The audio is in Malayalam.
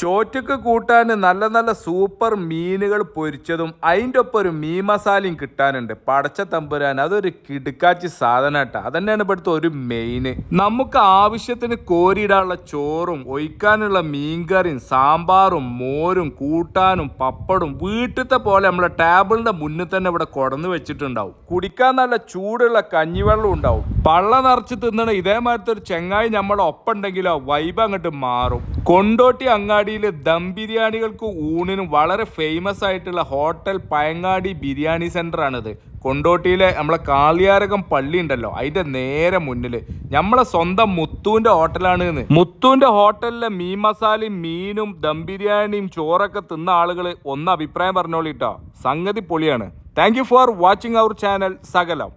ചോറ്റക്ക് കൂട്ടാൻ നല്ല നല്ല സൂപ്പർ മീനുകൾ പൊരിച്ചതും അതിൻ്റെ ഒപ്പം ഒരു മീൻ മസാലയും കിട്ടാനുണ്ട്. പടച്ച തമ്പുരാൻ, അതൊരു കിടുക്കാച്ചി സാധനം കേട്ടോ. അതന്നെയാണ് ഇവിടുത്തെ ഒരു മെയിന്. നമുക്ക് ആവശ്യത്തിന് കോരിയിടാനുള്ള ചോറും ഒഴിക്കാനുള്ള മീൻകറിയും സാമ്പാറും മോരും കൂട്ടാനും പപ്പടും വീട്ടിലത്തെ പോലെ നമ്മളെ ടേബിളിന്റെ മുന്നിൽ തന്നെ ഇവിടെ കൊടന്ന് വെച്ചിട്ടുണ്ടാവും. കുടിക്കാൻ നല്ല ചൂടുള്ള കഞ്ഞിവെള്ളം ഉണ്ടാവും. പള്ള നിറച്ച് തിന്നണ ഇതേമാതിരത്തെ ഒരു ചെങ്ങായി നമ്മളെ ഒപ്പം ഉണ്ടെങ്കിലോ വൈബ് അങ്ങോട്ട് മാറും. കൊണ്ടോട്ടി അങ്ങാടിയിൽ ദം ബിരിയാണികൾക്ക് ഊണിനും വളരെ ഫേമസ് ആയിട്ടുള്ള ഹോട്ടൽ പയങ്ങാടി ബിരിയാണി സെന്റർ ആണിത്. കൊണ്ടോട്ടിയിലെ നമ്മളെ കാളിയാരകം പള്ളി ഉണ്ടല്ലോ, അതിന്റെ നേരെ മുന്നിൽ നമ്മളെ സ്വന്തം മുത്തൂന്റെ ഹോട്ടലാണ്. മുത്തൂന്റെ ഹോട്ടലിലെ മീൻ മസാലയും മീനും ദം ബിരിയാണിയും ചോറൊക്കെ തിന്ന ആളുകൾ ഒന്ന് അഭിപ്രായം പറഞ്ഞോളിട്ടോ, സംഗതി പൊളിയാണ്. Thank you for watching our channel സകലം.